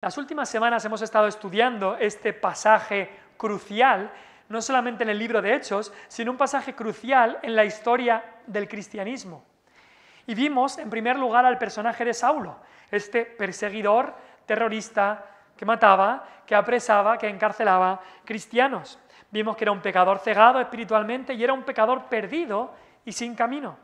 Las últimas semanas hemos estado estudiando este pasaje crucial, no solamente en el libro de Hechos, sino un pasaje crucial en la historia del cristianismo. Y vimos, en primer lugar, al personaje de Saulo, este perseguidor terrorista que mataba, que apresaba, que encarcelaba cristianos. Vimos que era un pecador cegado espiritualmente y era un pecador perdido y sin camino.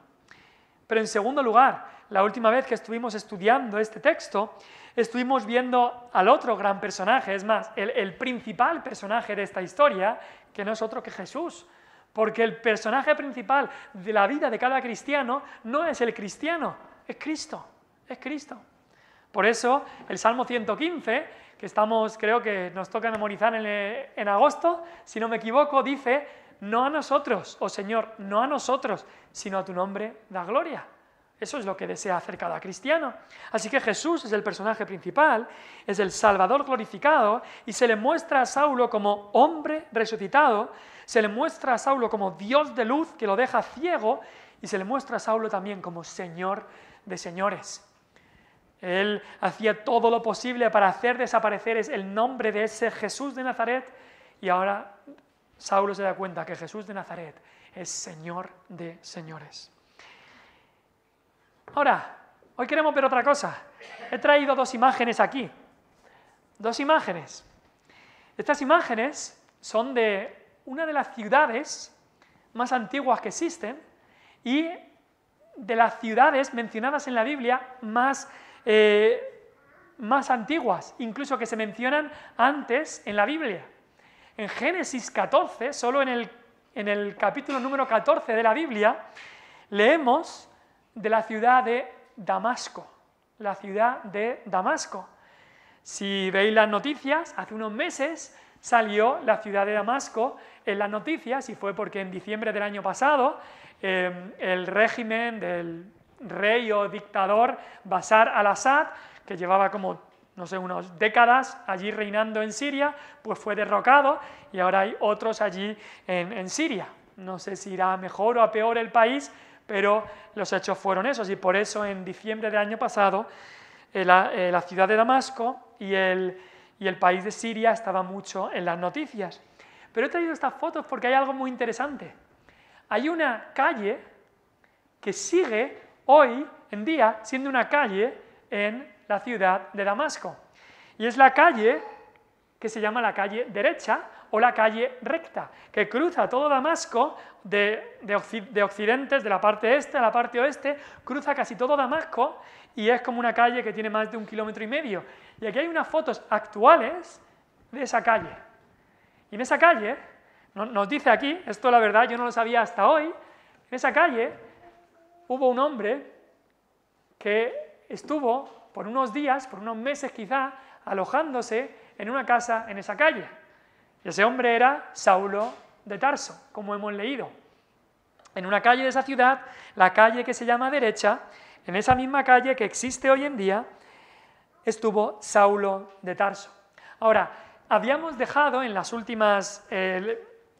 Pero en segundo lugar, la última vez que estuvimos estudiando este texto, estuvimos viendo al otro gran personaje, es más, el principal personaje de esta historia, que no es otro que Jesús. Porque el personaje principal de la vida de cada cristiano no es el cristiano, es Cristo, es Cristo. Por eso, el Salmo 115, que creo que nos toca memorizar en agosto, si no me equivoco, dice: no a nosotros, oh Señor, no a nosotros, sino a tu nombre da gloria. Eso es lo que desea hacer cada cristiano. Así que Jesús es el personaje principal, es el Salvador glorificado, y se le muestra a Saulo como hombre resucitado, se le muestra a Saulo como Dios de luz que lo deja ciego, y se le muestra a Saulo también como Señor de señores. Él hacía todo lo posible para hacer desaparecer el nombre de ese Jesús de Nazaret, y ahora Saulo se da cuenta que Jesús de Nazaret es Señor de señores. Ahora, hoy queremos ver otra cosa. He traído dos imágenes aquí. Dos imágenes. Estas imágenes son de una de las ciudades más antiguas que existen y de las ciudades mencionadas en la Biblia más antiguas, incluso que se mencionan antes en la Biblia. En Génesis 14, solo en el capítulo número 14 de la Biblia, leemos de la ciudad de Damasco, la ciudad de Damasco. Si veis las noticias, hace unos meses salió la ciudad de Damasco en las noticias, y fue porque en diciembre del año pasado el régimen del rey o dictador Bashar al-Assad, que llevaba como, no sé, unas décadas allí reinando en Siria, pues fue derrocado y ahora hay otros allí en Siria. No sé si irá mejor o a peor el país, pero los hechos fueron esos, y por eso en diciembre del año pasado la ciudad de Damasco y el país de Siria estaba mucho en las noticias. Pero he traído estas fotos porque hay algo muy interesante. Hay una calle que sigue hoy en día siendo una calle en la ciudad de Damasco, y es la calle que se llama la calle derecha o la calle recta, que cruza todo Damasco de occidentes, de la parte este a la parte oeste, cruza casi todo Damasco, y es como una calle que tiene más de 1,5 kilómetros. Y aquí hay unas fotos actuales de esa calle. Y en esa calle, nos dice aquí, esto la verdad yo no lo sabía hasta hoy, en esa calle hubo un hombre que estuvo por unos días, por unos meses quizá, alojándose en una casa en esa calle. Y ese hombre era Saulo de Tarso, como hemos leído. En una calle de esa ciudad, la calle que se llama derecha, en esa misma calle que existe hoy en día, estuvo Saulo de Tarso. Ahora, habíamos dejado en las últimas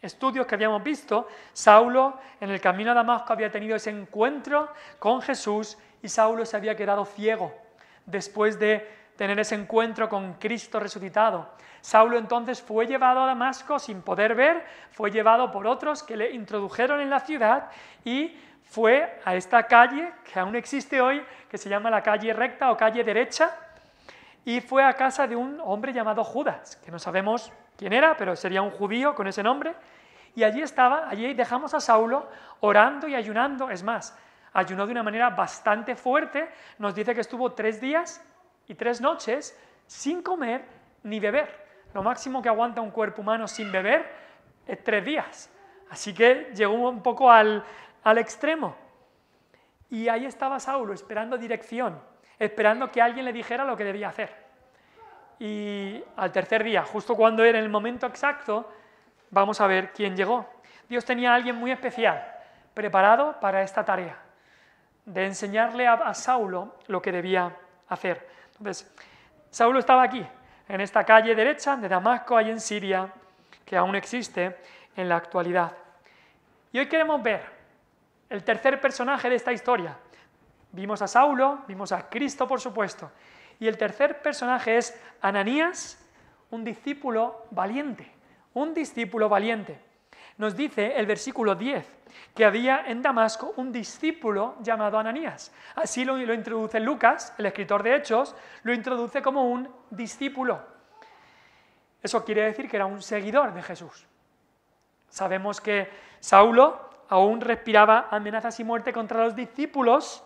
estudios que habíamos visto, Saulo en el camino a Damasco había tenido ese encuentro con Jesús y Saulo se había quedado ciego después de tener ese encuentro con Cristo resucitado. Saulo entonces fue llevado a Damasco sin poder ver, fue llevado por otros que le introdujeron en la ciudad y fue a esta calle que aún existe hoy, que se llama la calle recta o calle derecha, y fue a casa de un hombre llamado Judas, que no sabemos quién era, pero sería un judío con ese nombre, y allí dejamos a Saulo orando y ayunando. Es más, ayunó de una manera bastante fuerte, nos dice que estuvo 3 días y 3 noches sin comer ni beber. Lo máximo que aguanta un cuerpo humano sin beber es 3 días. Así que llegó un poco al extremo. Y ahí estaba Saulo esperando dirección, esperando que alguien le dijera lo que debía hacer. Y al tercer día, justo cuando era el momento exacto, vamos a ver quién llegó. Dios tenía a alguien muy especial, preparado para esta tarea, de enseñarle a Saulo lo que debía hacer. Entonces, Saulo estaba aquí, en esta calle derecha de Damasco, ahí en Siria, que aún existe en la actualidad. Y hoy queremos ver el tercer personaje de esta historia. Vimos a Saulo, vimos a Cristo, por supuesto, Y el tercer personaje es Ananías, un discípulo valiente. Un discípulo valiente. Nos dice el versículo 10 que había en Damasco un discípulo llamado Ananías. Así lo introduce Lucas, el escritor de Hechos, lo introduce como un discípulo. Eso quiere decir que era un seguidor de Jesús. Sabemos que Saulo aún respiraba amenazas y muerte contra los discípulos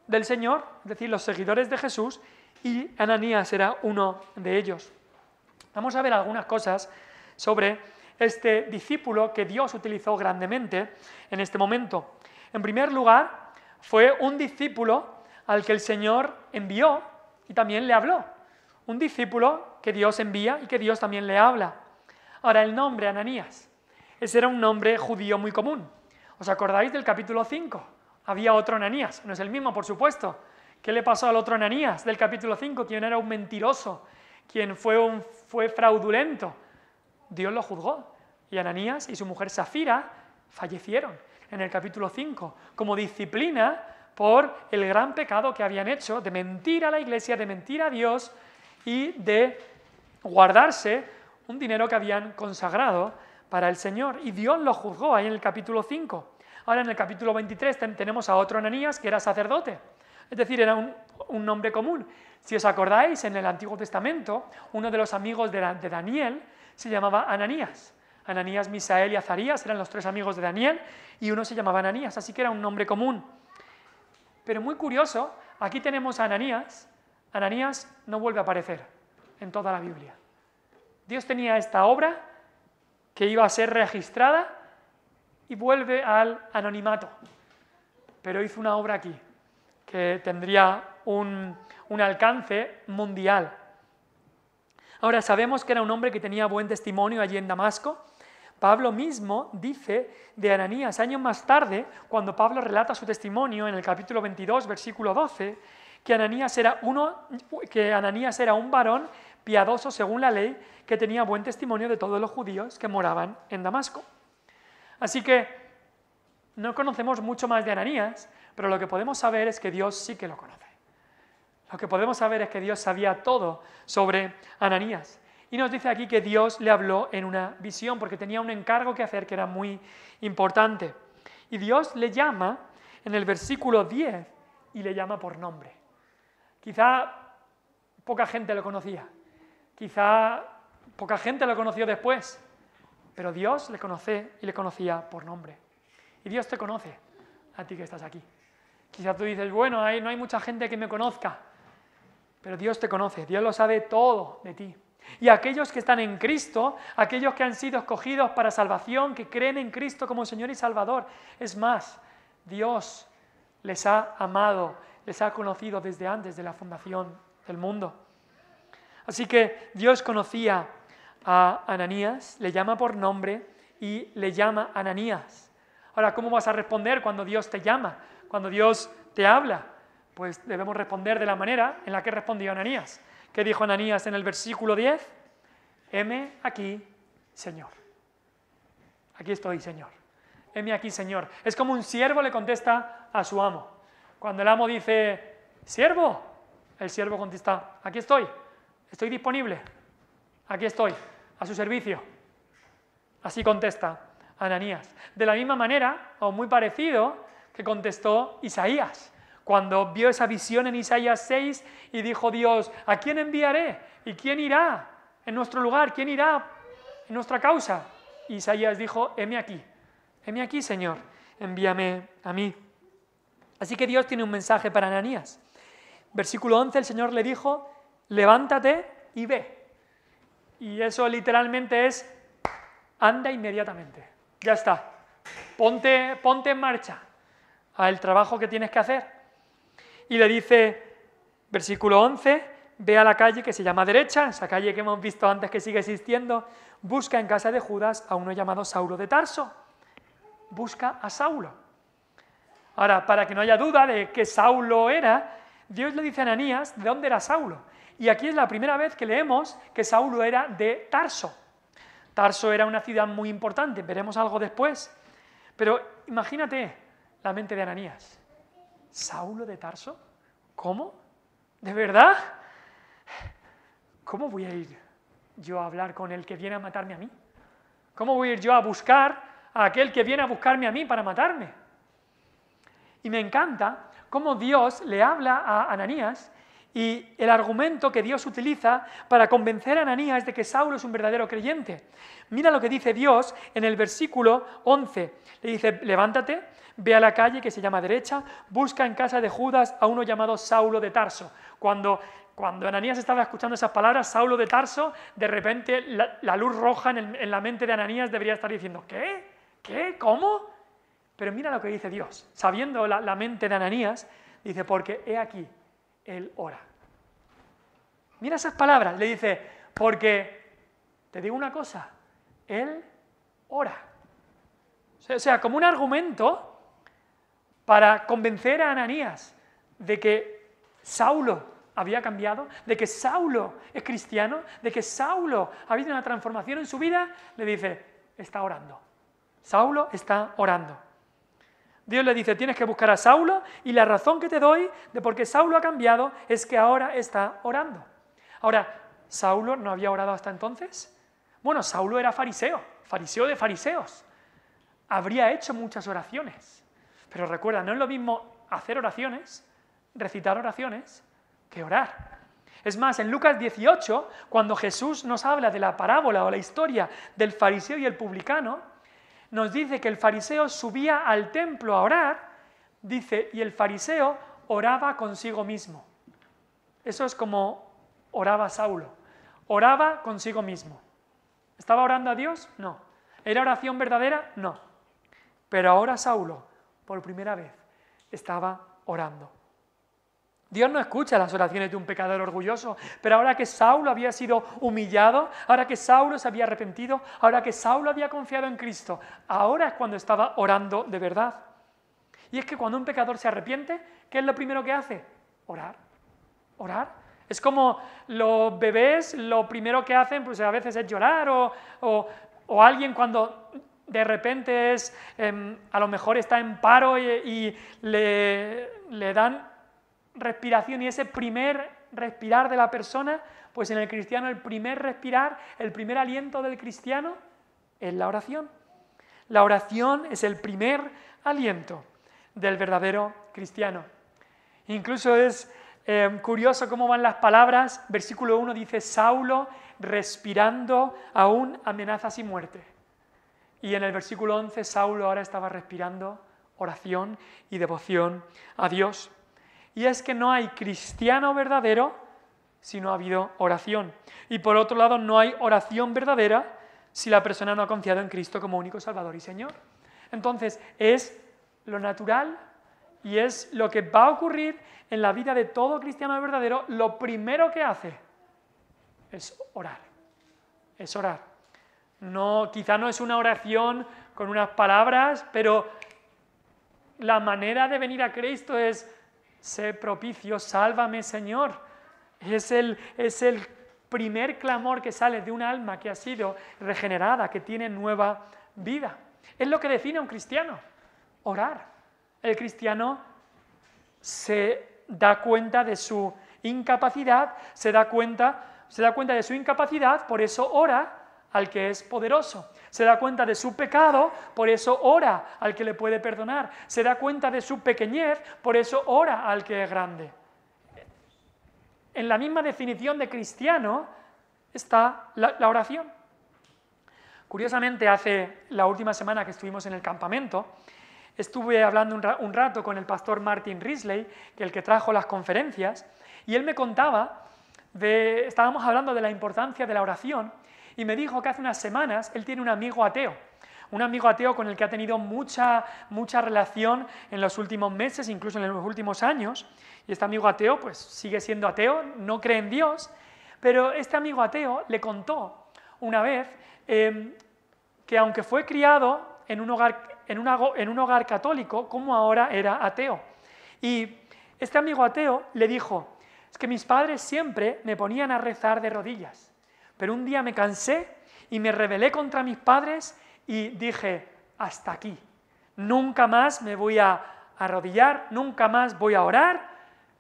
del Señor, es decir, los seguidores de Jesús, y Ananías era uno de ellos. Vamos a ver algunas cosas sobre este discípulo que Dios utilizó grandemente en este momento. En primer lugar, fue un discípulo al que el Señor envió y también le habló. Un discípulo que Dios envía y que Dios también le habla. Ahora, el nombre Ananías, ese era un nombre judío muy común. ¿Os acordáis del capítulo 5? Había otro Ananías, no es el mismo, por supuesto. ¿Qué le pasó al otro Ananías del capítulo 5? Quien era un mentiroso, quien fue fraudulento. Dios lo juzgó y Ananías y su mujer Safira fallecieron en el capítulo 5 como disciplina por el gran pecado que habían hecho de mentir a la iglesia, de mentir a Dios y de guardarse un dinero que habían consagrado para el Señor. Y Dios lo juzgó ahí en el capítulo 5. Ahora en el capítulo 23 tenemos a otro Ananías que era sacerdote, es decir, era un nombre común. Si os acordáis, en el Antiguo Testamento, uno de los amigos de Daniel se llamaba Ananías. Ananías, Misael y Azarías eran los tres amigos de Daniel y uno se llamaba Ananías, así que era un nombre común. Pero muy curioso, aquí tenemos a Ananías. Ananías no vuelve a aparecer en toda la Biblia. Dios tenía esta obra que iba a ser registrada y vuelve al anonimato. Pero hizo una obra aquí que tendría un alcance mundial. Ahora, sabemos que era un hombre que tenía buen testimonio allí en Damasco. Pablo mismo dice de Ananías, años más tarde, cuando Pablo relata su testimonio en el capítulo 22, versículo 12, que Ananías era un varón piadoso según la ley, que tenía buen testimonio de todos los judíos que moraban en Damasco. Así que no conocemos mucho más de Ananías, pero lo que podemos saber es que Dios sí que lo conoce. Lo que podemos saber es que Dios sabía todo sobre Ananías. Y nos dice aquí que Dios le habló en una visión, porque tenía un encargo que hacer que era muy importante. Y Dios le llama en el versículo 10 y le llama por nombre. Quizá poca gente lo conocía, quizá poca gente lo conoció después, pero Dios le conoce y le conocía por nombre. Y Dios te conoce a ti que estás aquí. Quizá tú dices, bueno, no hay mucha gente que me conozca, pero Dios te conoce, Dios lo sabe todo de ti. Y aquellos que están en Cristo, aquellos que han sido escogidos para salvación, que creen en Cristo como Señor y Salvador, es más, Dios les ha amado, les ha conocido desde antes de la fundación del mundo. Así que Dios conocía a Ananías, le llama por nombre y le llama Ananías. Ahora, ¿cómo vas a responder cuando Dios te llama? Cuando Dios te habla, pues debemos responder de la manera en la que respondió Ananías. ¿Qué dijo Ananías en el versículo 10? Heme aquí, Señor. Aquí estoy, Señor. Heme aquí, Señor. Es como un siervo le contesta a su amo. Cuando el amo dice, siervo, el siervo contesta, aquí estoy disponible, aquí estoy, a su servicio. Así contesta Ananías. De la misma manera, o muy parecido, que contestó Isaías, cuando vio esa visión en Isaías 6 y dijo Dios, ¿a quién enviaré? ¿Y quién irá en nuestro lugar? ¿Quién irá en nuestra causa? Y Isaías dijo, heme aquí, Señor, envíame a mí. Así que Dios tiene un mensaje para Ananías. Versículo 11, el Señor le dijo, levántate y ve. Y eso literalmente es, anda inmediatamente. Ya está. Ponte en marcha al trabajo que tienes que hacer. Y le dice, versículo 11, ve a la calle que se llama Derecha, esa calle que hemos visto antes que sigue existiendo, busca en casa de Judas a uno llamado Saulo de Tarso. Busca a Saulo. Ahora, para que no haya duda de que Saulo era, Dios le dice a Ananías de dónde era Saulo. Y aquí es la primera vez que leemos que Saulo era de Tarso. Tarso era una ciudad muy importante, veremos algo después. Pero imagínate la mente de Ananías. ¿Saulo de Tarso? ¿Cómo? ¿De verdad? ¿cómo voy a ir yo a hablar con el que viene a matarme a mí? ¿Cómo voy a ir yo a buscar a aquel que viene a buscarme a mí para matarme? Y me encanta cómo Dios le habla a Ananías y el argumento que Dios utiliza para convencer a Ananías de que Saulo es un verdadero creyente. Mira lo que dice Dios en el versículo 11. Le dice, levántate, ve a la calle que se llama Derecha, busca en casa de Judas a uno llamado Saulo de Tarso. Cuando Ananías estaba escuchando esas palabras, Saulo de Tarso, de repente la luz roja en la mente de Ananías debería estar diciendo, ¿qué? ¿Qué? ¿Cómo? Pero mira lo que dice Dios, sabiendo la mente de Ananías, dice, porque he aquí, él ora. Mira esas palabras, le dice, porque, te digo una cosa, él ora. O sea, como un argumento para convencer a Ananías de que Saulo había cambiado, de que Saulo es cristiano, de que Saulo ha habido una transformación en su vida, le dice, está orando. Saulo está orando. Dios le dice, tienes que buscar a Saulo y la razón que te doy de por qué Saulo ha cambiado es que ahora está orando. Ahora, ¿Saulo no había orado hasta entonces? Bueno, Saulo era fariseo de fariseos. Habría hecho muchas oraciones. Pero recuerda, no es lo mismo hacer oraciones, recitar oraciones, que orar. Es más, en Lucas 18, cuando Jesús nos habla de la parábola o la historia del fariseo y el publicano, nos dice que el fariseo subía al templo a orar, dice, y el fariseo oraba consigo mismo. Eso es como oraba Saulo. Oraba consigo mismo. ¿Estaba orando a Dios? No. ¿Era oración verdadera? No. Pero ahora Saulo, por primera vez, estaba orando. Dios no escucha las oraciones de un pecador orgulloso, pero ahora que Saulo había sido humillado, ahora que Saulo se había arrepentido, ahora que Saulo había confiado en Cristo, ahora es cuando estaba orando de verdad. Y es que cuando un pecador se arrepiente, ¿qué es lo primero que hace? Orar. Orar. Es como los bebés, lo primero que hacen pues a veces es llorar o alguien cuando de repente a lo mejor está en paro y le dan respiración y ese primer respirar de la persona, pues en el cristiano el primer respirar, el primer aliento del cristiano es la oración. La oración es el primer aliento del verdadero cristiano. Incluso es curioso cómo van las palabras. Versículo 1 dice, Saulo respirando aún amenazas y muerte. Y en el versículo 11, Saulo ahora estaba respirando oración y devoción a Dios. Y es que no hay cristiano verdadero si no ha habido oración. Y por otro lado, no hay oración verdadera si la persona no ha confiado en Cristo como único Salvador y Señor. Entonces, es lo natural y es lo que va a ocurrir en la vida de todo cristiano verdadero. Lo primero que hace es orar. Es orar. No, quizá no es una oración con unas palabras, pero la manera de venir a Cristo es: sé propicio, sálvame, Señor. Es el primer clamor que sale de un alma que ha sido regenerada, que tiene nueva vida. Es lo que define a un cristiano, orar. El cristiano se da cuenta de su incapacidad, se da cuenta de su incapacidad, por eso ora al que es poderoso. Se da cuenta de su pecado, por eso ora al que le puede perdonar. Se da cuenta de su pequeñez, por eso ora al que es grande. En la misma definición de cristiano está la oración. Curiosamente, hace la última semana que estuvimos en el campamento, estuve hablando un rato con el pastor Martin Risley, que es el que trajo las conferencias, y él me contaba, estábamos hablando de la importancia de la oración, y me dijo que hace unas semanas él tiene un amigo ateo con el que ha tenido mucha relación en los últimos meses, incluso en los últimos años, y este amigo ateo pues sigue siendo ateo, no cree en Dios, pero este amigo ateo le contó una vez que aunque fue criado en un hogar católico, como ahora era ateo. Y este amigo ateo le dijo: es que mis padres siempre me ponían a rezar de rodillas, pero un día me cansé y me rebelé contra mis padres y dije: hasta aquí, nunca más me voy a arrodillar, nunca más voy a orar,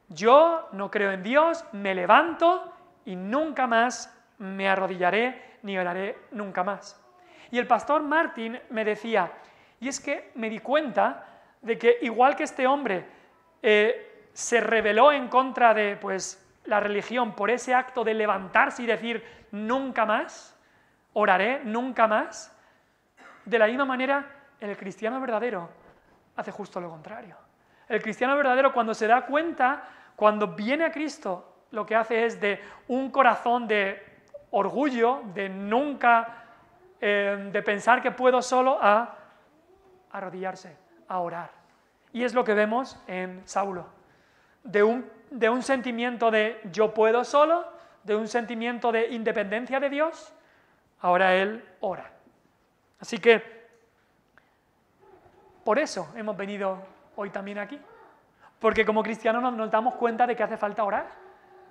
yo no creo en Dios, me levanto y nunca más me arrodillaré ni oraré nunca más. Y el pastor Martin me decía, y es que me di cuenta de que igual que este hombre se rebeló en contra de la religión por ese acto de levantarse y decir nunca más, oraré nunca más, de la misma manera el cristiano verdadero hace justo lo contrario. El cristiano verdadero cuando se da cuenta, cuando viene a Cristo, lo que hace es de un corazón de orgullo, de nunca, de pensar que puedo solo, a arrodillarse, a orar. Y es lo que vemos en Saulo. De un sentimiento de yo puedo solo, de un sentimiento de independencia de Dios, ahora él ora. Así que por eso hemos venido hoy también aquí. Porque como cristianos nos damos cuenta de que hace falta orar.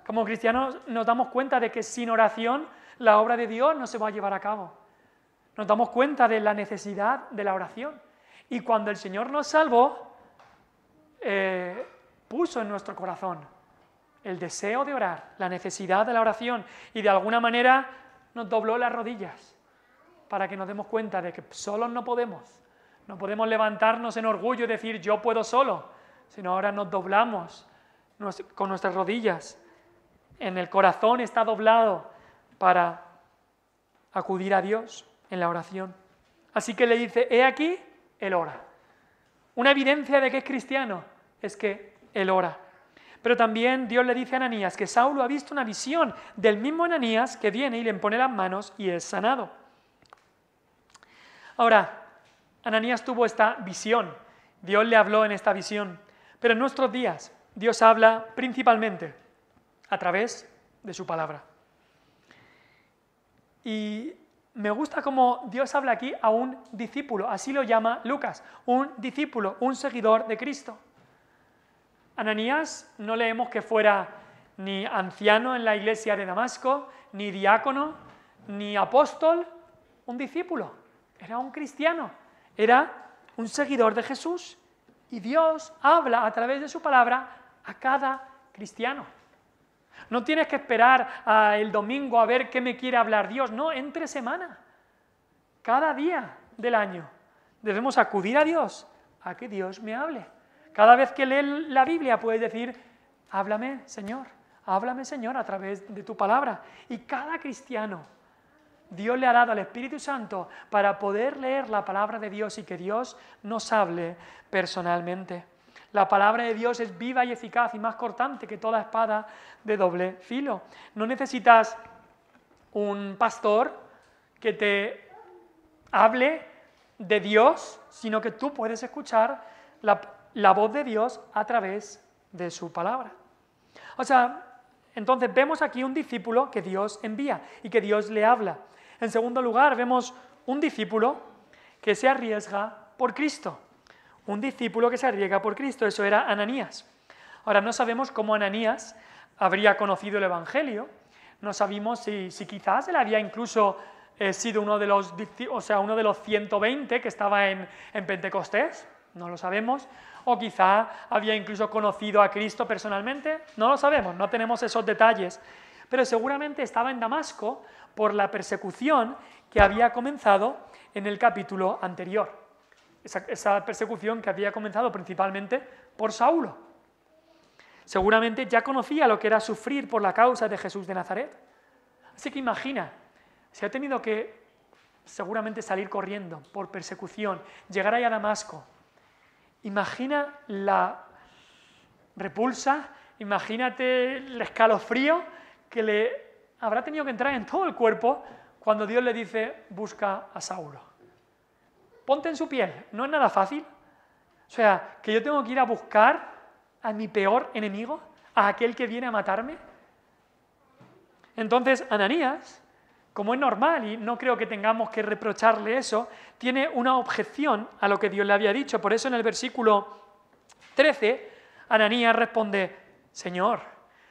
Como cristianos nos damos cuenta de que sin oración la obra de Dios no se va a llevar a cabo. Nos damos cuenta de la necesidad de la oración. Y cuando el Señor nos salvó, puso en nuestro corazón el deseo de orar, la necesidad de la oración, y de alguna manera nos dobló las rodillas para que nos demos cuenta de que solos no podemos levantarnos en orgullo y decir yo puedo solo, sino ahora nos doblamos con nuestras rodillas, en el corazón está doblado para acudir a Dios en la oración. Así que le dice, he aquí, él ora. Una evidencia de que es cristiano es que él ora. Pero también Dios le dice a Ananías que Saulo ha visto una visión del mismo Ananías que viene y le impone las manos y es sanado. Ahora, Ananías tuvo esta visión, Dios le habló en esta visión, pero en nuestros días Dios habla principalmente a través de su palabra. Y me gusta cómo Dios habla aquí a un discípulo, así lo llama Lucas, un discípulo, un seguidor de Cristo. Ananías no leemos que fuera ni anciano en la iglesia de Damasco, ni diácono, ni apóstol, un discípulo, era un cristiano, era un seguidor de Jesús. Y Dios habla a través de su palabra a cada cristiano. No tienes que esperar el domingo a ver qué me quiere hablar Dios, no, entre semana, cada día del año debemos acudir a Dios, a que Dios me hable. Cada vez que lees la Biblia puedes decir, háblame Señor a través de tu palabra. Y cada cristiano, Dios le ha dado al Espíritu Santo para poder leer la palabra de Dios y que Dios nos hable personalmente. La palabra de Dios es viva y eficaz y más cortante que toda espada de doble filo. No necesitas un pastor que te hable de Dios, sino que tú puedes escuchar la voz de Dios a través de su palabra. O sea, entonces vemos aquí un discípulo que Dios envía y que Dios le habla. En segundo lugar, vemos un discípulo que se arriesga por Cristo. Un discípulo que se arriesga por Cristo, eso era Ananías. Ahora, no sabemos cómo Ananías habría conocido el Evangelio, no sabemos si quizás él había incluso sido uno de los 120 que estaba en Pentecostés, no lo sabemos, o quizá había incluso conocido a Cristo personalmente, no lo sabemos, no tenemos esos detalles, pero seguramente estaba en Damasco por la persecución que había comenzado en el capítulo anterior. Esa persecución que había comenzado principalmente por Saulo. Seguramente ya conocía lo que era sufrir por la causa de Jesús de Nazaret. Así que imagina, se ha tenido que seguramente salir corriendo por persecución, llegar ahí a Damasco. Imagina la repulsa, imagínate el escalofrío que le habrá tenido que entrar en todo el cuerpo cuando Dios le dice, busca a Saulo. Ponte en su piel, no es nada fácil. O sea, que yo tengo que ir a buscar a mi peor enemigo, a aquel que viene a matarme. Entonces, Ananías, como es normal, y no creo que tengamos que reprocharle eso, tiene una objeción a lo que Dios le había dicho. Por eso en el versículo 13, Ananías responde, Señor,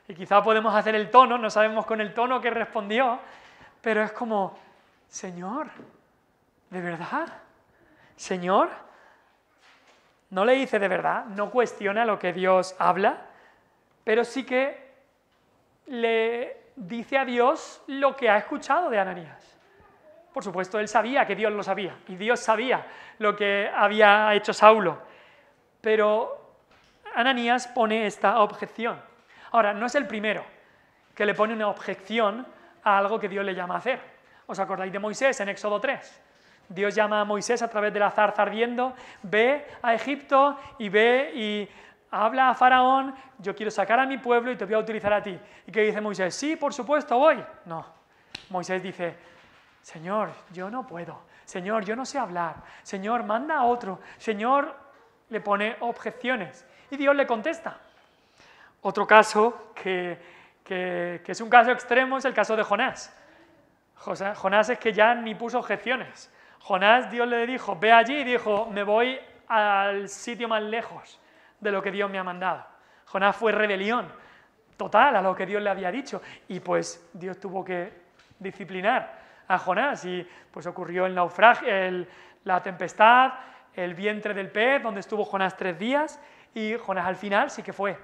y quizá podemos hacer el tono, no sabemos con el tono que respondió, pero es como, Señor, ¿de verdad? Señor, no le dice de verdad, no cuestiona lo que Dios habla, pero sí que le dice a Dios lo que ha escuchado de Ananías. Por supuesto, él sabía que Dios lo sabía, y Dios sabía lo que había hecho Saulo. Pero Ananías pone esta objeción. Ahora, no es el primero que le pone una objeción a algo que Dios le llama a hacer. ¿Os acordáis de Moisés en Éxodo 3? Dios llama a Moisés a través de la zarza ardiendo: ve a Egipto y ve y habla a Faraón, yo quiero sacar a mi pueblo y te voy a utilizar a ti. ¿Y qué dice Moisés? Sí, por supuesto, voy. No, Moisés dice: Señor, yo no puedo. Señor, yo no sé hablar. Señor, manda a otro. Señor, le pone objeciones. Y Dios le contesta. Otro caso que es un caso extremo es el caso de Jonás. Jonás es que ya ni puso objeciones. Jonás, Dios le dijo: ve allí, y dijo: me voy al sitio más lejos de lo que Dios me ha mandado. Jonás fue rebelión total a lo que Dios le había dicho, y pues Dios tuvo que disciplinar a Jonás, y pues ocurrió el naufragio, la tempestad, el vientre del pez, donde estuvo Jonás 3 días, y Jonás al final sí que fue,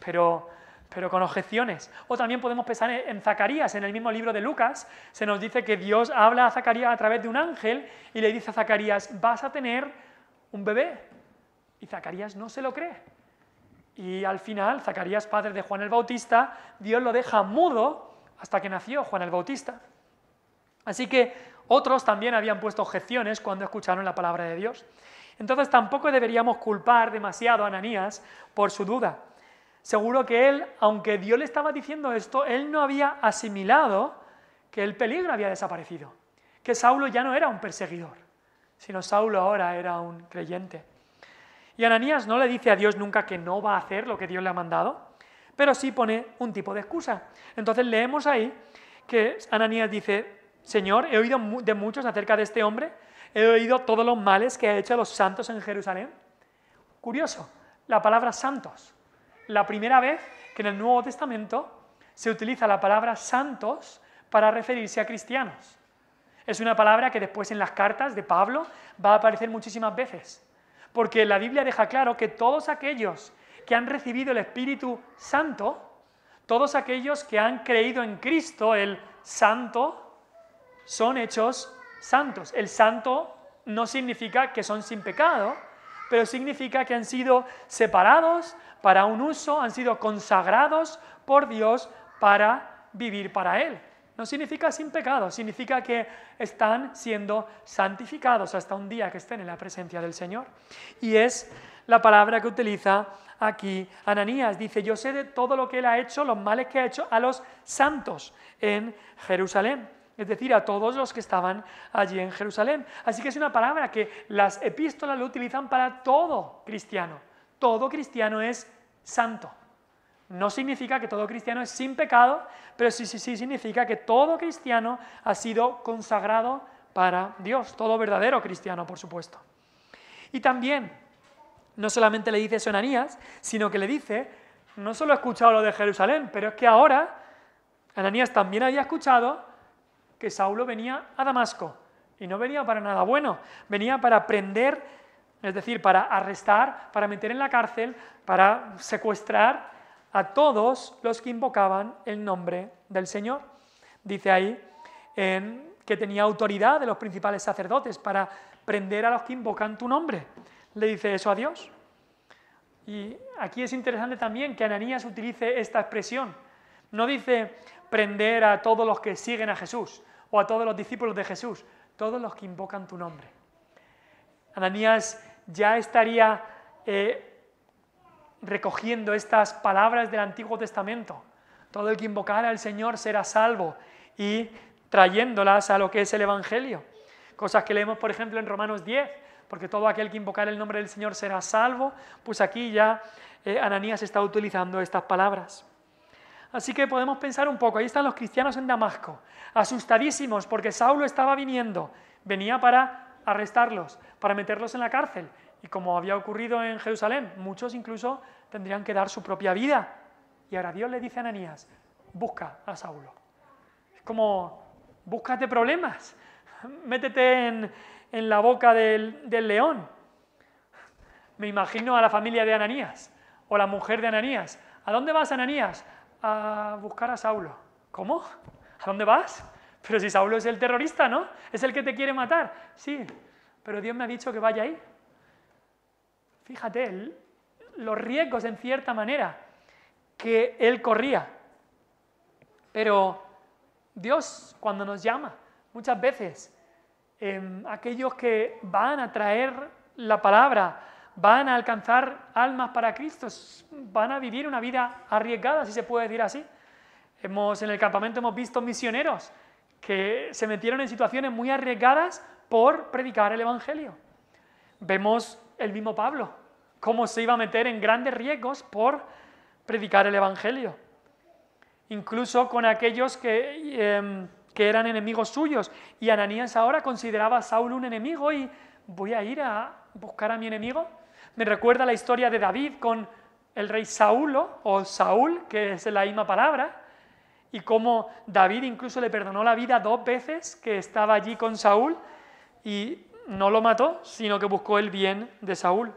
pero con objeciones. O también podemos pensar en Zacarías, en el mismo libro de Lucas, se nos dice que Dios habla a Zacarías a través de un ángel y le dice a Zacarías: vas a tener un bebé. Y Zacarías no se lo cree. Y al final, Zacarías, padre de Juan el Bautista, Dios lo deja mudo hasta que nació Juan el Bautista. Así que otros también habían puesto objeciones cuando escucharon la palabra de Dios. Entonces tampoco deberíamos culpar demasiado a Ananías por su duda. Seguro que él, aunque Dios le estaba diciendo esto, él no había asimilado que el peligro había desaparecido, que Saulo ya no era un perseguidor, sino Saulo ahora era un creyente. Y Ananías no le dice a Dios nunca que no va a hacer lo que Dios le ha mandado, pero sí pone un tipo de excusa. Entonces leemos ahí que Ananías dice: Señor, he oído de muchos acerca de este hombre, he oído todos los males que ha hecho a los santos en Jerusalén. Curioso, la palabra santos. La primera vez que en el Nuevo Testamento se utiliza la palabra santos para referirse a cristianos. Es una palabra que después en las cartas de Pablo va a aparecer muchísimas veces, porque la Biblia deja claro que todos aquellos que han recibido el Espíritu Santo, todos aquellos que han creído en Cristo, el Santo, son hechos santos. El santo no significa que son sin pecado, pero significa que han sido separados para un uso, han sido consagrados por Dios para vivir para Él. No significa sin pecado, significa que están siendo santificados hasta un día que estén en la presencia del Señor. Y es la palabra que utiliza aquí Ananías. Dice: yo sé de todo lo que Él ha hecho, los males que ha hecho a los santos en Jerusalén. Es decir, a todos los que estaban allí en Jerusalén. Así que es una palabra que las epístolas lo utilizan para todo cristiano. Todo cristiano es santo. No significa que todo cristiano es sin pecado, pero sí significa que todo cristiano ha sido consagrado para Dios. Todo verdadero cristiano, por supuesto. Y también, no solamente le dice eso a Ananías, sino que le dice: no solo he escuchado lo de Jerusalén, pero es que ahora Ananías también había escuchado que Saulo venía a Damasco, y no venía para nada bueno, venía para prender, es decir, para arrestar, para meter en la cárcel, para secuestrar a todos los que invocaban el nombre del Señor. Dice ahí que tenía autoridad de los principales sacerdotes para prender a los que invocan tu nombre. Le dice eso a Dios. Y aquí es interesante también que Ananías utilice esta expresión. No dice prender a todos los que siguen a Jesús o a todos los discípulos de Jesús, todos los que invocan tu nombre. Ananías ya estaría recogiendo estas palabras del Antiguo Testamento. Todo el que invocara al Señor será salvo, y trayéndolas a lo que es el Evangelio. Cosas que leemos, por ejemplo, en Romanos 10, porque todo aquel que invocara el nombre del Señor será salvo. Pues aquí ya Ananías está utilizando estas palabras. Así que podemos pensar un poco, ahí están los cristianos en Damasco, asustadísimos porque Saulo estaba viniendo, venía para arrestarlos, para meterlos en la cárcel, y como había ocurrido en Jerusalén, muchos incluso tendrían que dar su propia vida. Y ahora Dios le dice a Ananías: busca a Saulo. Es como, búscate problemas, métete en la boca del león. Me imagino a la familia de Ananías, o la mujer de Ananías. ¿A dónde vas, Ananías? A buscar a Saulo. ¿Cómo? ¿A dónde vas? Pero si Saulo es el terrorista, ¿no? Es el que te quiere matar. Sí, pero Dios me ha dicho que vaya ahí. Fíjate, los riesgos en cierta manera que él corría. Pero Dios, cuando nos llama, muchas veces, aquellos que van a traer la palabra, van a alcanzar almas para Cristo, van a vivir una vida arriesgada, si se puede decir así. En el campamento hemos visto misioneros que se metieron en situaciones muy arriesgadas por predicar el Evangelio. Vemos el mismo Pablo, cómo se iba a meter en grandes riesgos por predicar el Evangelio. Incluso con aquellos que eran enemigos suyos. Y Ananías ahora consideraba a Saulo un enemigo y voy a ir a buscar a mi enemigo. Me recuerda la historia de David con el rey Saulo, o Saúl, que es la misma palabra, y cómo David incluso le perdonó la vida 2 veces que estaba allí con Saúl y no lo mató, sino que buscó el bien de Saúl.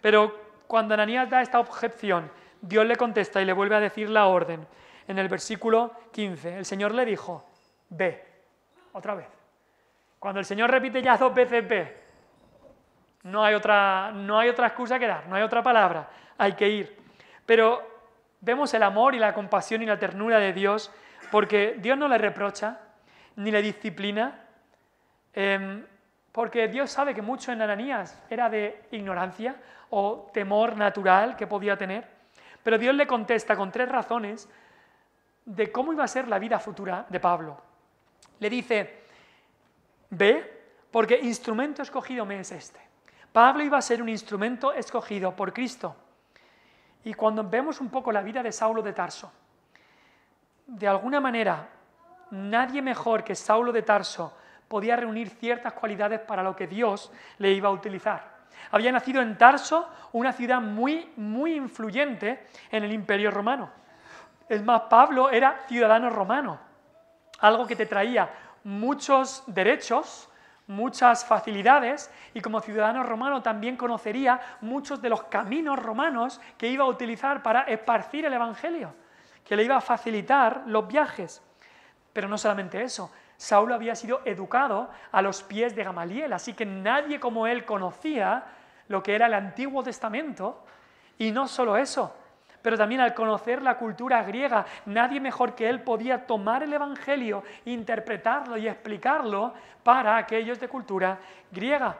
Pero cuando Ananías da esta objeción, Dios le contesta y le vuelve a decir la orden. En el versículo 15, el Señor le dijo, ve, otra vez. Cuando el Señor repite ya 2 veces ve, no hay otra excusa que dar, no hay otra palabra, hay que ir. Pero vemos el amor y la compasión y la ternura de Dios, porque Dios no le reprocha, ni le disciplina, porque Dios sabe que mucho en Ananías era de ignorancia o temor natural que podía tener, pero Dios le contesta con 3 razones de cómo iba a ser la vida futura de Pablo. Le dice, ve, porque instrumento escogido me es este. Pablo iba a ser un instrumento escogido por Cristo. Y cuando vemos un poco la vida de Saulo de Tarso, de alguna manera, nadie mejor que Saulo de Tarso podía reunir ciertas cualidades para lo que Dios le iba a utilizar. Había nacido en Tarso, una ciudad muy, muy influyente en el Imperio Romano. Es más, Pablo era ciudadano romano, algo que te traía muchos derechos, muchas facilidades, y como ciudadano romano también conocería muchos de los caminos romanos que iba a utilizar para esparcir el Evangelio, que le iba a facilitar los viajes. Pero no solamente eso, Saulo había sido educado a los pies de Gamaliel, así que nadie como él conocía lo que era el Antiguo Testamento, y no solo eso, pero también al conocer la cultura griega, nadie mejor que él podía tomar el Evangelio, interpretarlo y explicarlo para aquellos de cultura griega,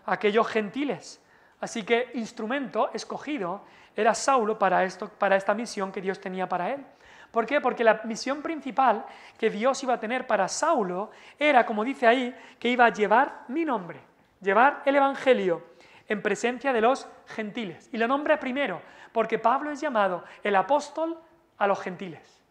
aquellos gentiles. Así que instrumento escogido era Saulo para esta misión que Dios tenía para él. ¿Por qué? Porque la misión principal que Dios iba a tener para Saulo era, como dice ahí, que iba a llevar mi nombre, llevar el Evangelio en presencia de los gentiles. Y lo nombra primero, porque Pablo es llamado el apóstol a los gentiles.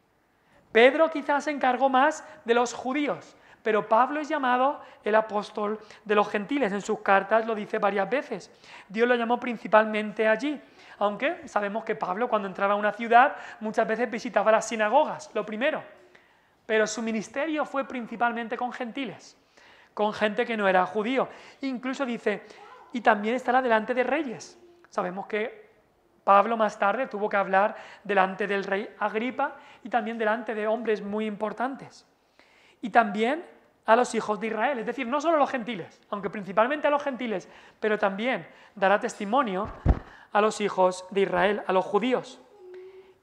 Pedro quizás se encargó más de los judíos, pero Pablo es llamado el apóstol de los gentiles. En sus cartas lo dice varias veces. Dios lo llamó principalmente allí, aunque sabemos que Pablo cuando entraba a una ciudad muchas veces visitaba las sinagogas, lo primero. Pero su ministerio fue principalmente con gentiles, con gente que no era judío. Incluso dice, y también estará delante de reyes. Sabemos que Pablo más tarde tuvo que hablar delante del rey Agripa y también delante de hombres muy importantes. Y también a los hijos de Israel, es decir, no solo a los gentiles, aunque principalmente a los gentiles, pero también dará testimonio a los hijos de Israel, a los judíos.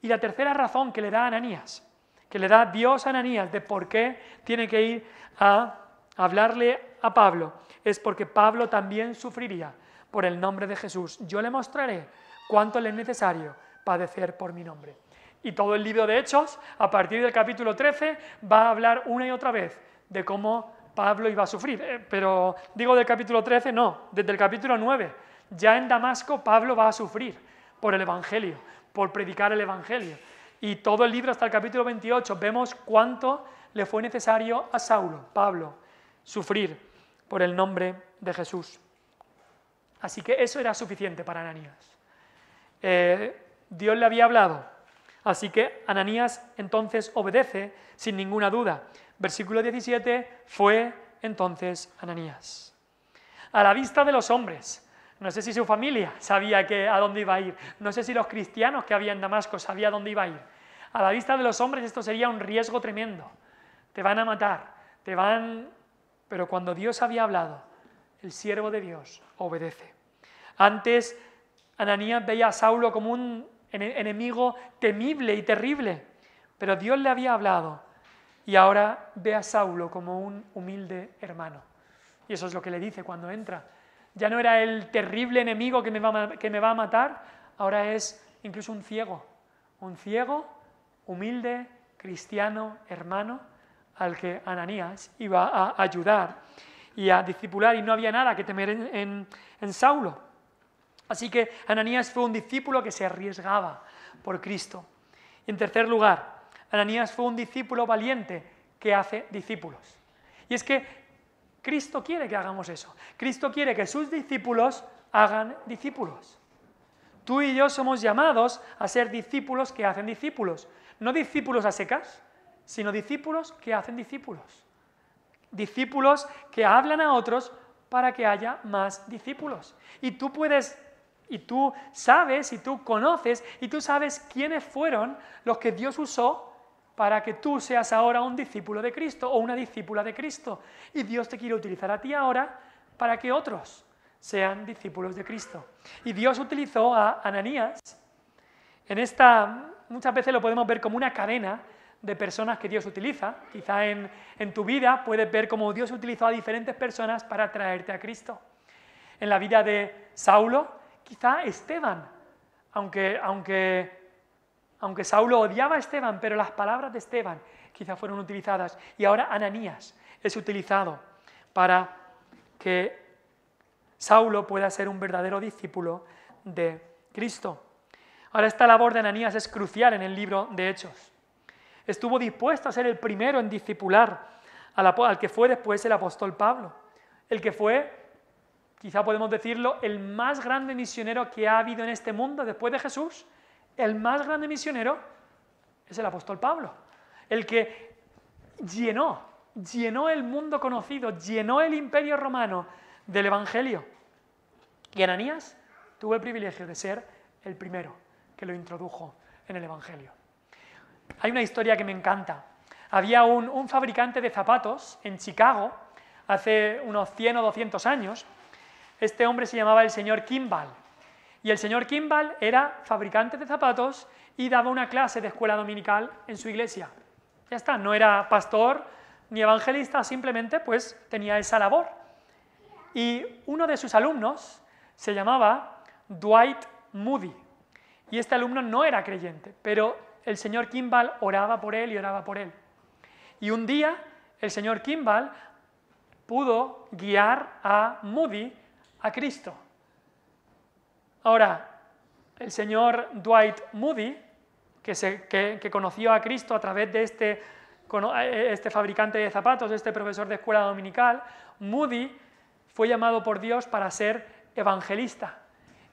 Y la tercera razón que le da a Ananías, que le da Dios a Ananías de por qué tiene que ir a hablarle a Pablo, es porque Pablo también sufriría por el nombre de Jesús. Yo le mostraré cuánto le es necesario padecer por mi nombre. Y todo el libro de Hechos, a partir del capítulo 13, va a hablar una y otra vez de cómo Pablo iba a sufrir. Pero digo del capítulo 13, no, desde el capítulo 9. Ya en Damasco Pablo va a sufrir por el Evangelio, por predicar el Evangelio. Y todo el libro hasta el capítulo 28 vemos cuánto le fue necesario a Saulo, Pablo, sufrir por el nombre de Jesús. Así que eso era suficiente para Ananías. Dios le había hablado, así que Ananías entonces obedece sin ninguna duda. Versículo 17, fue entonces Ananías. A la vista de los hombres, no sé si su familia sabía a dónde iba a ir, no sé si los cristianos que había en Damasco sabían a dónde iba a ir. A la vista de los hombres esto sería un riesgo tremendo. Te van a matar, Pero cuando Dios había hablado, el siervo de Dios obedece. Antes, Ananías veía a Saulo como un enemigo temible y terrible, pero Dios le había hablado y ahora ve a Saulo como un humilde hermano. Y eso es lo que le dice cuando entra. Ya no era el terrible enemigo que me va a matar, ahora es incluso un ciego, humilde, cristiano, hermano, al que Ananías iba a ayudar y a discipular, y no había nada que temer en Saulo. Así que Ananías fue un discípulo que se arriesgaba por Cristo. Y en tercer lugar, Ananías fue un discípulo valiente que hace discípulos. Y es que Cristo quiere que hagamos eso. Cristo quiere que sus discípulos hagan discípulos. Tú y yo somos llamados a ser discípulos que hacen discípulos. No discípulos a secas, sino discípulos que hacen discípulos. Discípulos que hablan a otros para que haya más discípulos. Y tú sabes, y tú conoces, y tú sabes quiénes fueron los que Dios usó para que tú seas ahora un discípulo de Cristo o una discípula de Cristo. Y Dios te quiere utilizar a ti ahora para que otros sean discípulos de Cristo. Y Dios utilizó a Ananías. Muchas veces lo podemos ver como una cadena de personas que Dios utiliza. Quizá en tu vida puedes ver cómo Dios utilizó a diferentes personas para traerte a Cristo. En la vida de Saulo, quizá Esteban, aunque Saulo odiaba a Esteban, pero las palabras de Esteban quizá fueron utilizadas. Y ahora Ananías es utilizado para que Saulo pueda ser un verdadero discípulo de Cristo. Ahora, esta labor de Ananías es crucial en el libro de Hechos. Estuvo dispuesto a ser el primero en discipular al que fue después el apóstol Pablo, el que fue, quizá podemos decirlo, el más grande misionero que ha habido en este mundo después de Jesús. El más grande misionero es el apóstol Pablo, el que llenó el mundo conocido, llenó el imperio romano del Evangelio. Y Ananías tuvo el privilegio de ser el primero que lo introdujo en el Evangelio. Hay una historia que me encanta. Había un fabricante de zapatos en Chicago hace unos 100 o 200 años. Este hombre se llamaba el señor Kimball. Y el señor Kimball era fabricante de zapatos y daba una clase de escuela dominical en su iglesia. Ya está, no era pastor ni evangelista, simplemente pues tenía esa labor. Y uno de sus alumnos se llamaba Dwight Moody. Y este alumno no era creyente, pero el señor Kimball oraba por él y oraba por él. Y un día el señor Kimball pudo guiar a Moody a Cristo. Ahora, el señor Dwight Moody, que conoció a Cristo a través de este fabricante de zapatos, este profesor de escuela dominical, Moody fue llamado por Dios para ser evangelista.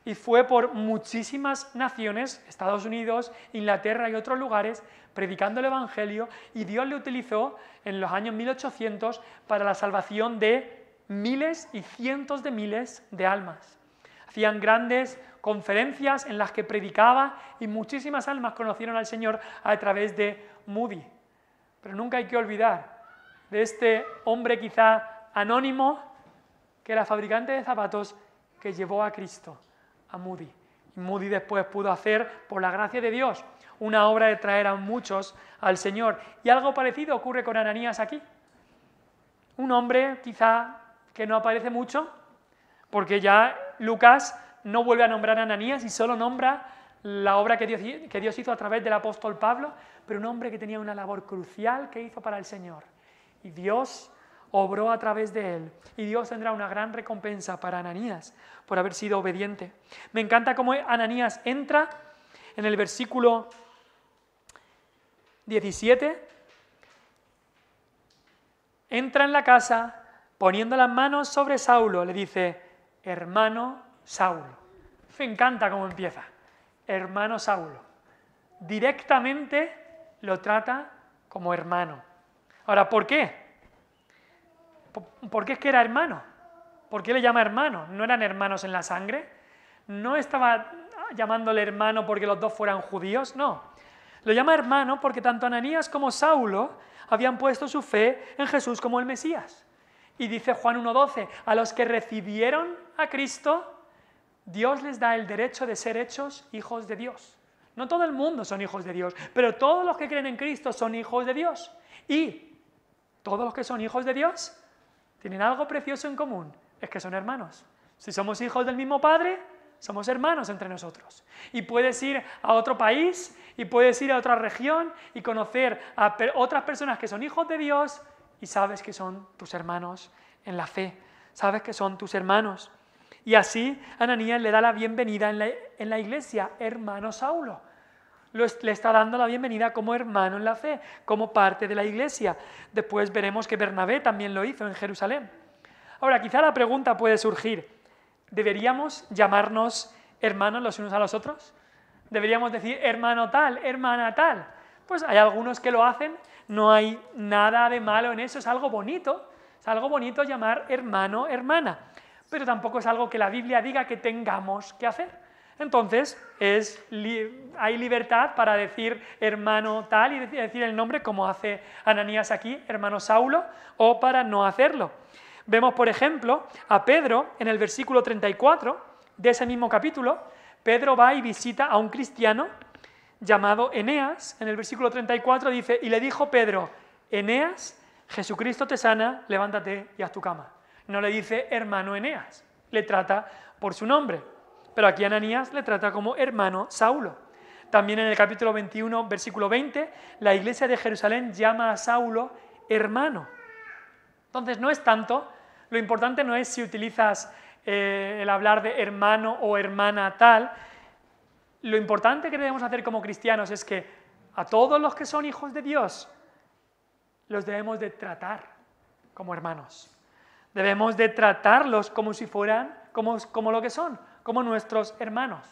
Y fue por muchísimas naciones, Estados Unidos, Inglaterra y otros lugares, predicando el Evangelio, y Dios le utilizó en los años 1800 para la salvación de miles y cientos de miles de almas. Hacían grandes conferencias en las que predicaba y muchísimas almas conocieron al Señor a través de Moody. Pero nunca hay que olvidar de este hombre quizá anónimo, que era fabricante de zapatos, que llevó a Cristo a Moody. Y Moody después pudo hacer, por la gracia de Dios, una obra de traer a muchos al Señor. Y algo parecido ocurre con Ananías aquí. Un hombre quizá que no aparece mucho, porque ya Lucas no vuelve a nombrar a Ananías y solo nombra la obra que Dios hizo a través del apóstol Pablo, pero un hombre que tenía una labor crucial que hizo para el Señor. Y Dios obró a través de él, y Dios tendrá una gran recompensa para Ananías por haber sido obediente. Me encanta cómo Ananías entra en el versículo 17, entra en la casa, poniendo las manos sobre Saulo, le dice: hermano Saulo. Me encanta cómo empieza, hermano Saulo. Directamente lo trata como hermano. Ahora, ¿por qué? ¿Por qué es que era hermano? ¿Por qué le llama hermano? ¿No eran hermanos en la sangre? ¿No estaba llamándole hermano porque los dos fueran judíos? No. Lo llama hermano porque tanto Ananías como Saulo habían puesto su fe en Jesús como el Mesías. Y dice Juan 1:12, a los que recibieron a Cristo, Dios les da el derecho de ser hechos hijos de Dios. No todo el mundo son hijos de Dios, pero todos los que creen en Cristo son hijos de Dios. Y todos los que son hijos de Dios tienen algo precioso en común, es que son hermanos. Si somos hijos del mismo Padre, somos hermanos entre nosotros. Y puedes ir a otro país, y puedes ir a otra región y conocer a otras personas que son hijos de Dios y sabes que son tus hermanos en la fe, sabes que son tus hermanos. Y así Ananías le da la bienvenida en la iglesia, hermano Saulo. Le está dando la bienvenida como hermano en la fe, como parte de la iglesia. Después veremos que Bernabé también lo hizo en Jerusalén. Ahora, quizá la pregunta puede surgir, ¿deberíamos llamarnos hermanos los unos a los otros? ¿Deberíamos decir hermano tal, hermana tal? Pues hay algunos que lo hacen, no hay nada de malo en eso, es algo bonito llamar hermano, hermana, pero tampoco es algo que la Biblia diga que tengamos que hacer. Entonces, hay libertad para decir hermano tal y decir el nombre como hace Ananías aquí, hermano Saulo, o para no hacerlo. Vemos, por ejemplo, a Pedro en el versículo 34 de ese mismo capítulo. Pedro va y visita a un cristiano llamado Eneas. En el versículo 34 dice, y le dijo Pedro, Eneas, Jesucristo te sana, levántate y haz tu cama. No le dice hermano Eneas, le trata por su nombre. Pero aquí Ananías le trata como hermano Saulo. También en el capítulo 21, versículo 20, la iglesia de Jerusalén llama a Saulo hermano. Entonces no es tanto, lo importante no es si utilizas el hablar de hermano o hermana tal. Lo importante que debemos hacer como cristianos es que a todos los que son hijos de Dios los debemos de tratar como hermanos. Debemos de tratarlos como si fueran, como lo que son, como nuestros hermanos.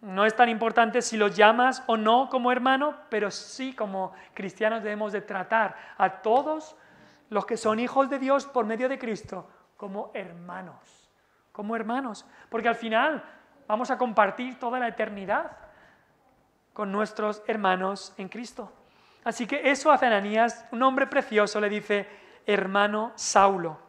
No es tan importante si los llamas o no como hermano, pero sí como cristianos debemos de tratar a todos los que son hijos de Dios por medio de Cristo como hermanos, porque al final vamos a compartir toda la eternidad con nuestros hermanos en Cristo. Así que eso hace Ananías, un hombre precioso, le dice hermano Saulo.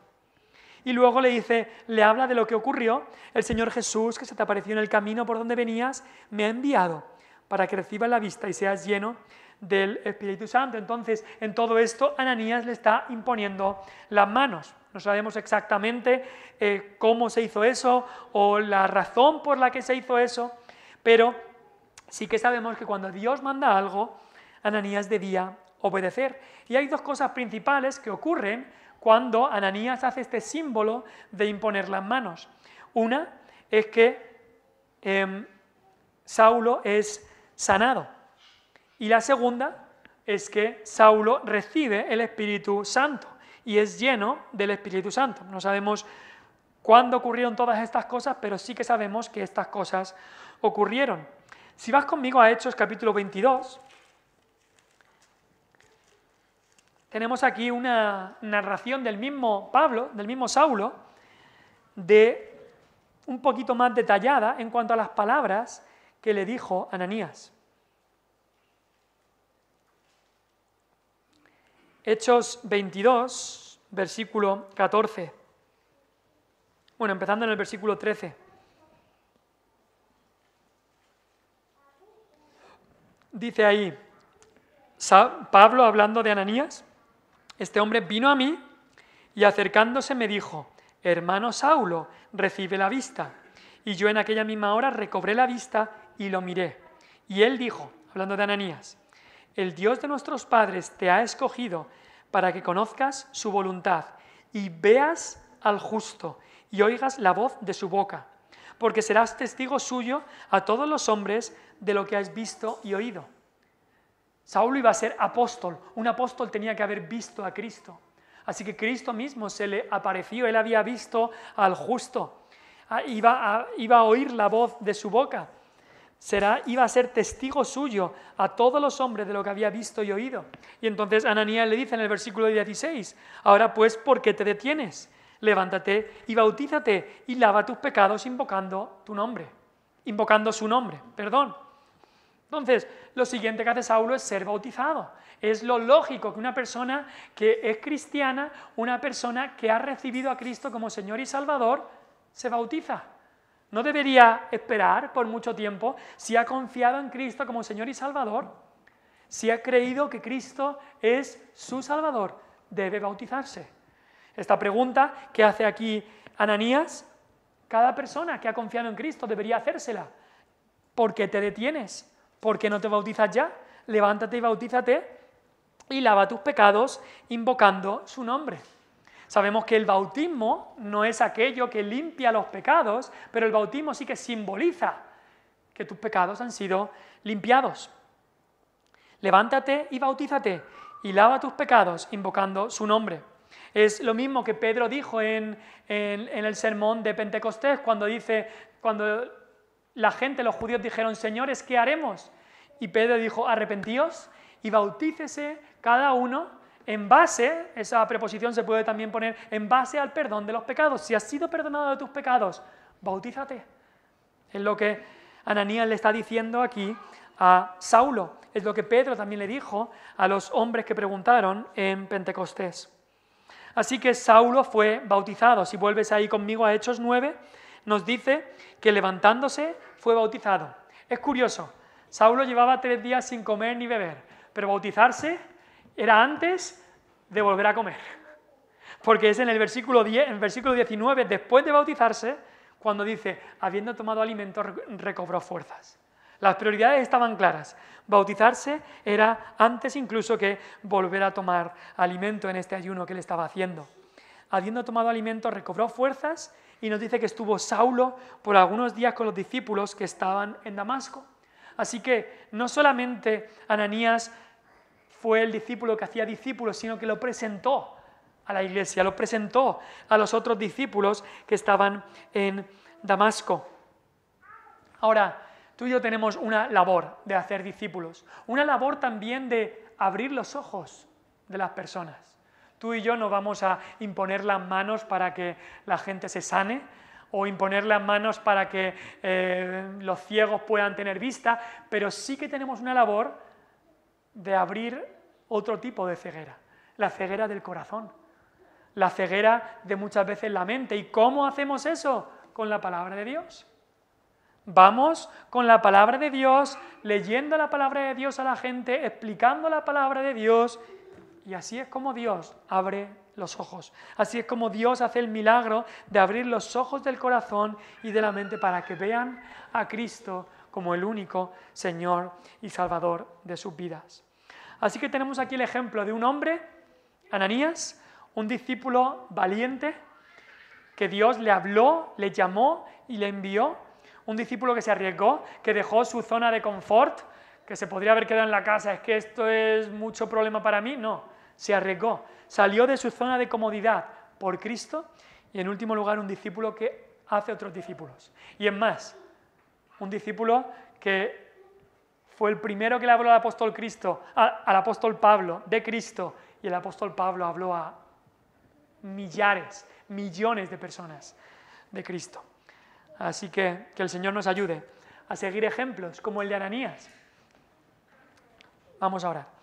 Y luego le habla de lo que ocurrió. El Señor Jesús, que se te apareció en el camino por donde venías, me ha enviado para que recibas la vista y seas lleno del Espíritu Santo. Entonces, en todo esto, Ananías le está imponiendo las manos. No sabemos exactamente cómo se hizo eso o la razón por la que se hizo eso, pero sí que sabemos que cuando Dios manda algo, Ananías debía obedecer. Y hay dos cosas principales que ocurren cuando Ananías hace este símbolo de imponer las manos. Una es que Saulo es sanado. Y la segunda es que Saulo recibe el Espíritu Santo y es lleno del Espíritu Santo. No sabemos cuándo ocurrieron todas estas cosas, pero sí que sabemos que estas cosas ocurrieron. Si vas conmigo a Hechos capítulo 22, tenemos aquí una narración del mismo Pablo, del mismo Saulo, de un poquito más detallada en cuanto a las palabras que le dijo Ananías. Hechos 22, versículo 14. Bueno, empezando en el versículo 13. Dice ahí, Pablo hablando de Ananías, este hombre vino a mí y acercándose me dijo, hermano Saulo, recibe la vista. Y yo en aquella misma hora recobré la vista y lo miré. Y él dijo, hablando de Ananías, el Dios de nuestros padres te ha escogido para que conozcas su voluntad y veas al justo y oigas la voz de su boca, porque serás testigo suyo a todos los hombres de lo que has visto y oído. Saulo iba a ser apóstol, un apóstol tenía que haber visto a Cristo, así que Cristo mismo se le apareció, él había visto al justo, iba a oír la voz de su boca. Iba a ser testigo suyo a todos los hombres de lo que había visto y oído. Y entonces Ananías le dice en el versículo 16, ahora pues, ¿por qué te detienes? Levántate y bautízate y lava tus pecados invocando su nombre, perdón. Entonces, lo siguiente que hace Saulo es ser bautizado. Es lo lógico que una persona que es cristiana, una persona que ha recibido a Cristo como Señor y Salvador, se bautiza. No debería esperar por mucho tiempo. Si ha confiado en Cristo como Señor y Salvador, si ha creído que Cristo es su Salvador, debe bautizarse. Esta pregunta que hace aquí Ananías, cada persona que ha confiado en Cristo debería hacérsela. ¿Por qué te detienes? ¿Por qué no te bautizas ya? Levántate y bautízate y lava tus pecados invocando su nombre. Sabemos que el bautismo no es aquello que limpia los pecados, pero el bautismo sí que simboliza que tus pecados han sido limpiados. Levántate y bautízate y lava tus pecados invocando su nombre. Es lo mismo que Pedro dijo en el sermón de Pentecostés, cuando la gente, los judíos dijeron, señores, ¿qué haremos? Y Pedro dijo, arrepentíos y bautícese cada uno en base, esa preposición se puede también poner, en base al perdón de los pecados. Si has sido perdonado de tus pecados, bautízate. Es lo que Ananías le está diciendo aquí a Saulo. Es lo que Pedro también le dijo a los hombres que preguntaron en Pentecostés. Así que Saulo fue bautizado. Si vuelves ahí conmigo a Hechos 9, nos dice que levantándose fue bautizado. Es curioso, Saulo llevaba 3 días sin comer ni beber, pero bautizarse era antes de volver a comer. Porque es en el versículo 10, en el versículo 19, después de bautizarse, cuando dice, habiendo tomado alimento, recobró fuerzas. Las prioridades estaban claras. Bautizarse era antes incluso que volver a tomar alimento en este ayuno que él estaba haciendo. Habiendo tomado alimento, recobró fuerzas y nos dice que estuvo Saulo por algunos días con los discípulos que estaban en Damasco. Así que no solamente Ananías fue el discípulo que hacía discípulos, sino que lo presentó a la iglesia, lo presentó a los otros discípulos que estaban en Damasco. Ahora, tú y yo tenemos una labor de hacer discípulos, una labor también de abrir los ojos de las personas. Tú y yo no vamos a imponer las manos para que la gente se sane o imponer las manos para que los ciegos puedan tener vista, pero sí que tenemos una labor de abrir otro tipo de ceguera, la ceguera del corazón, la ceguera de muchas veces la mente. ¿Y cómo hacemos eso? Con la palabra de Dios. Vamos con la palabra de Dios, leyendo la palabra de Dios a la gente, explicando la palabra de Dios, y así es como Dios abre los ojos. Así es como Dios hace el milagro de abrir los ojos del corazón y de la mente para que vean a Cristo como el único Señor y Salvador de sus vidas. Así que tenemos aquí el ejemplo de un hombre, Ananías, un discípulo valiente, que Dios le habló, le llamó y le envió. Un discípulo que se arriesgó, que dejó su zona de confort, que se podría haber quedado en la casa, es que esto es mucho problema para mí. No, se arriesgó, salió de su zona de comodidad por Cristo y en último lugar un discípulo que hace otros discípulos. Y es más, un discípulo que fue el primero que le habló al apóstol Pablo de Cristo, y el apóstol Pablo habló a millares, millones de personas de Cristo. Así que el Señor nos ayude a seguir ejemplos como el de Ananías. Vamos a orar.